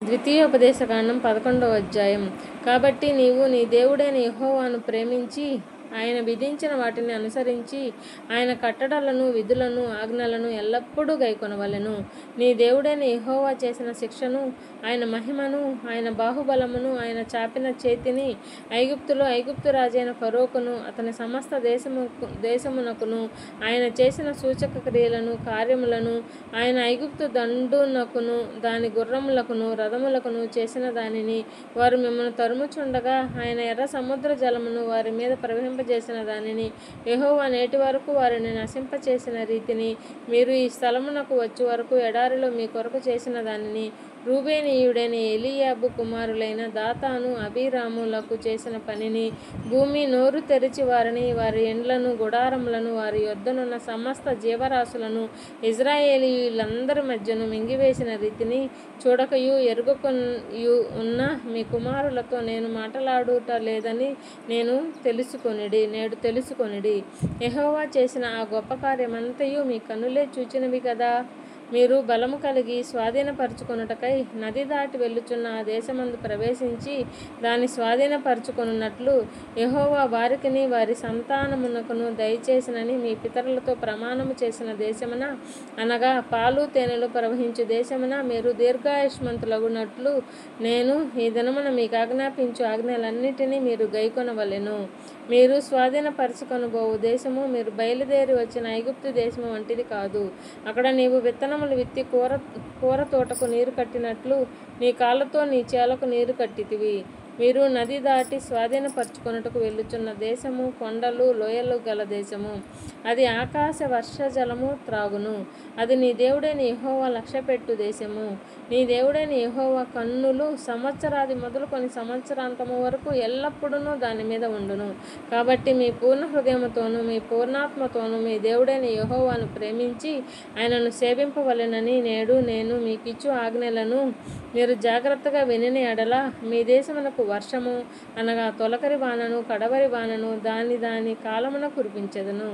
ద్వితీయోపదేశకాండం 11వ అధ్యాయం. కాబట్టి నీవు నీ దేవుడైన యెహోవాను ప్రేమించి ఆయన విధించిన వాటిని అనుసరించి ఆయన కట్టడలను, విధులను, ఆజ్ఞలను ఎల్లప్పుడూ గైకొనవలెను. నీ దేవుడైన యెహోవా చేసిన శిక్షను, ఆయన మహిమను, ఆయన బాహుబలమును, ఆయన చాపిన చేతిని ఐగుప్తు రాజైన ఫరోకును అతని సమస్త దేశమునకును ఆయన చేసిన సూచక క్రియలను, కార్యములను, ఆయన ఐగుప్తు దండునకును దాని గుర్రములకును రథములకును చేసిన దానిని, వారు మిమ్మల్ని తరుముచుండగా ఆయన ఎర్ర సముద్ర జలమును వారి మీద ప్రవహింపజేసిన దానిని, యెహోవా నేటి వరకు వారిని నశింపచేసిన రీతిని, మీరు ఈ స్థలమునకు వచ్చు వరకు ఎడారిలో మీ కొరకు చేసిన దానిని, రూబేనీయుడైన ఎలీయాబు కుమారులైన దాతాను, అబీరాములకు చేసిన పనిని, భూమి నోరు తెరిచి వారిని, వారి ఇండ్లను, గుడారములను, వారి యొద్దనున్న సమస్త జీవరాశులను ఇజ్రాయేలీయులందరి మధ్యను మింగివేసిన రీతిని చూడకయు ఎరుగకయు ఉన్న మీ కుమారులతో నేను మాటలాడుట లేదని నేడు తెలుసుకొనిడి. యెహోవా చేసిన ఆ గొప్ప కార్యమంతయు మీ కన్నులే చూచినవి కదా. మీరు బలము కలిగి స్వాధీనపరచుకొనుటకై నది దాటి వెళ్ళుచున్న ఆ దేశమందు ప్రవేశించి దాన్ని స్వాధీనపరచుకొనున్నట్లు యెహోవా వారికిని వారి సంతానమునకును దయచేసినని మీ పితరులతో ప్రమాణము చేసిన దేశమున, అనగా పాలు తేనెలు ప్రవహించు దేశమున మీరు దీర్ఘాయుష్మంతులగునట్లు నేను ఈ దినమున మీకు ఆజ్ఞాపించు ఆజ్ఞలన్నిటినీ మీరు గైకొనవలెను. మీరు స్వాధీనపరచుకొనబోవు దేశము మీరు బయలుదేరి వచ్చిన ఐగుప్తు దేశము వంటిది కాదు. అక్కడ నీవు విత్తనములు విత్తి కూర తోటకు నీరు కట్టినట్లు నీ కాళ్ళతో నీ చేలకు నీరు కట్టితివి. మీరు నది దాటి స్వాధీనపరచుకొనుటకు వెళ్ళుచున్న దేశము కొండలు, లోయలు గల దేశము. అది ఆకాశ వర్షజలము త్రాగును. అది నీ దేవుడైన యెహోవా లక్ష్యపెట్టు దేశము. నీ దేవుడైన యెహోవా కన్నులు సంవత్సరాది మొదలుకొని సంవత్సరాంతము వరకు ఎల్లప్పుడూ దాని మీద ఉండును. కాబట్టి మీ పూర్ణ హృదయముతోనూ మీ పూర్ణాత్మతోనూ మీ దేవుడైన యెహోవాను ప్రేమించి ఆయనను సేవింపవలెనని నేడు నేను మీకిచ్చు ఆజ్ఞలను మీరు జాగ్రత్తగా వినిన ఎడల మీ దేశమునకు వర్షము, అనగా తొలకరి వానను, కడవరి వానను దాని కాలమున కురిపించెదను.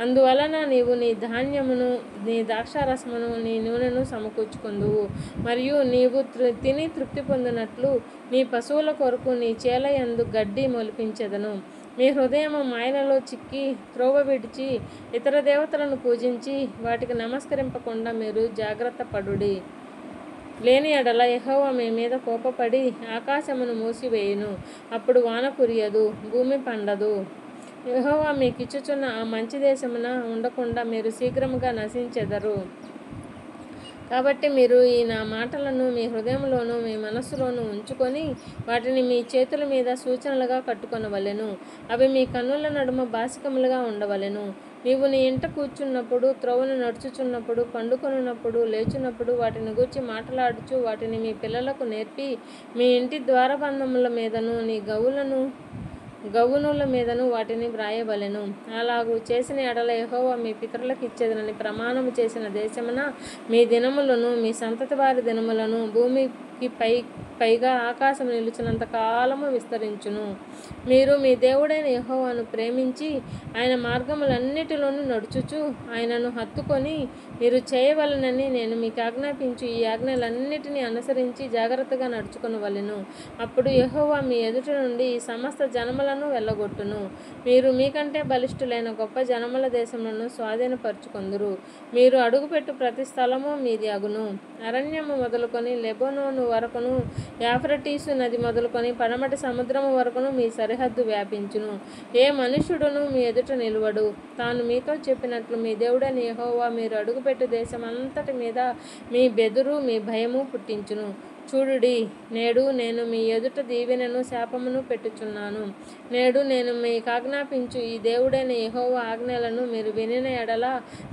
అందువలన నీవు నీ ధాన్యమును, నీ ద్రాక్షారసమును, నీ నూనెను సమకూర్చుకొందువు. మరియు నీవు తిని తృప్తి పొందినట్లు నీ పశువుల కొరకు నీ చేలయందు గడ్డి మొలిపించెదను. మీ హృదయము మాయలలో చిక్కి త్రోవ విడిచి ఇతర దేవతలను పూజించి వాటికి నమస్కరింపకుండా మీరు జాగ్రత్త పడుడి. లేని ఎడల యెహోవా మీ మీద కోపపడి ఆకాశమును మూసివేయును. అప్పుడు వాన కురియదు, భూమి పండదు. యెహోవా మీకిచ్చుచున్న ఆ మంచి దేశమున ఉండకుండా మీరు శీఘ్రముగా నశించెదరు. కాబట్టి మీరు ఈ నా మాటలను మీ హృదయంలోనూ మీ మనస్సులోనూ ఉంచుకొని వాటిని మీ చేతుల మీద సూచనలుగా కట్టుకొనవలెను. అవి మీ కన్నుల నడుమ బాసికములుగా ఉండవలెను. నీవు నీ ఇంట కూర్చున్నప్పుడు, త్రోవను నడుచుచున్నప్పుడు, పండుకొనున్నప్పుడు, లేచున్నప్పుడు వాటిని గూర్చి మాటలాడుచు వాటిని మీ పిల్లలకు నేర్పి మీ ఇంటి ద్వారబంధముల మీదను నీ గవునుల మీదను వాటిని వ్రాయవలెను. అలాగూ చేసిన ఎడల యెహోవా మీ పితరులకు ఇచ్చేదనని ప్రమాణము చేసిన దేశమున మీ దినములను మీ సంతతి వారి దినములను భూమికి పైగా ఆకాశం నిలుచున్నంత కాలము విస్తరించును. మీరు మీ దేవుడైన యెహోవాను ప్రేమించి ఆయన మార్గములన్నిటిలోనూ నడుచుచు ఆయనను హత్తుకొని మీరు చేయవలెనని నేను మీకు ఆజ్ఞాపించు ఈ ఆజ్ఞలన్నిటినీ అనుసరించి జాగ్రత్తగా నడుచుకొనవలెను. అప్పుడు యెహోవా మీ ఎదుట నుండి ఈ సమస్త జనములను వెళ్ళగొట్టును. మీరు మీకంటే బలిష్ఠులైన గొప్ప జనముల దేశములను స్వాధీనపరచుకొందురు. మీరు అడుగుపెట్టు ప్రతి స్థలము మీది అగును. అరణ్యము మొదలుకొని లెబనోను వరకును, యాఫ్రటీసు నది మొదలుకొని పడమటి సముద్రము వరకును మీ సరిహద్దు వ్యాపించును. ఏ మనుష్యుడును మీ ఎదుట నిలువడు. తాను మీతో చెప్పినట్లు మీ దేవుడైన యెహోవా మీరు అడుగుపెట్టు దేశం అంతటి మీద మీ బెదురు, మీ భయము పుట్టించును. చూడుడి, నేడు నేను మీ ఎదుట దీవెనను శాపమును పెట్టుచున్నాను. నేడు నేను మీకు ఆజ్ఞాపించు ఈ దేవుడైన యెహోవా ఆజ్ఞలను మీరు వినిన ఎడల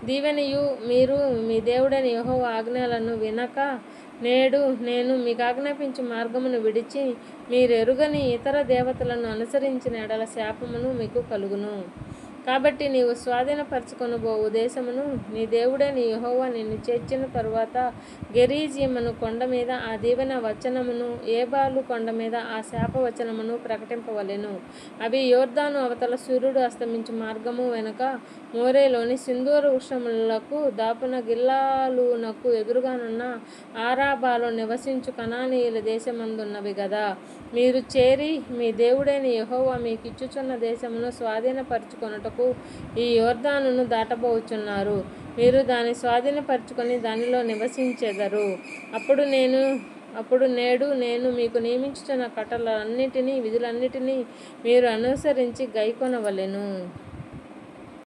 దీవెనయు, మీరు మీ దేవుడైన యెహోవా ఆజ్ఞలను వినక నేడు నేను మీకు ఆజ్ఞాపించు మార్గమును విడిచి మీరెరుగని ఇతర దేవతలను అనుసరించిన ఎడల శాపమును మీకు కలుగును. కాబట్టి నీవు స్వాధీనపరచుకొనబోవు దేశమును నీ దేవుడైన యెహోవా నిన్ను చేర్చిన తరువాత గెరీజీమును కొండ మీద ఆ దీవెన వచనమును, ఏబాలు కొండ మీద ఆ శాప వచనమును ప్రకటింపవలెను. అవి యోర్దాను అవతల సూర్యుడు అస్తమించు మార్గము వెనుక మోరేలోని సింధూర వృక్షములకు దాపున గిల్గాలునకు ఎదురుగానున్న ఆరాబాలో నివసించు కనానీయుల దేశమందున్నవి గదా. మీరు చేరి మీ దేవుడైన యెహోవా మీకిచ్చుచున్న దేశమును స్వాధీనపరచుకొనుటకు ఈ యోర్దానును దాటబోచున్నారు. మీరు దాన్ని స్వాధీనపరచుకొని దానిలో నివసించెదరు. అప్పుడు నేడు నేను మీకు నియమించుచున్న కట్టడలన్నిటినీ విధులన్నిటినీ మీరు అనుసరించి గైకొనవలెను.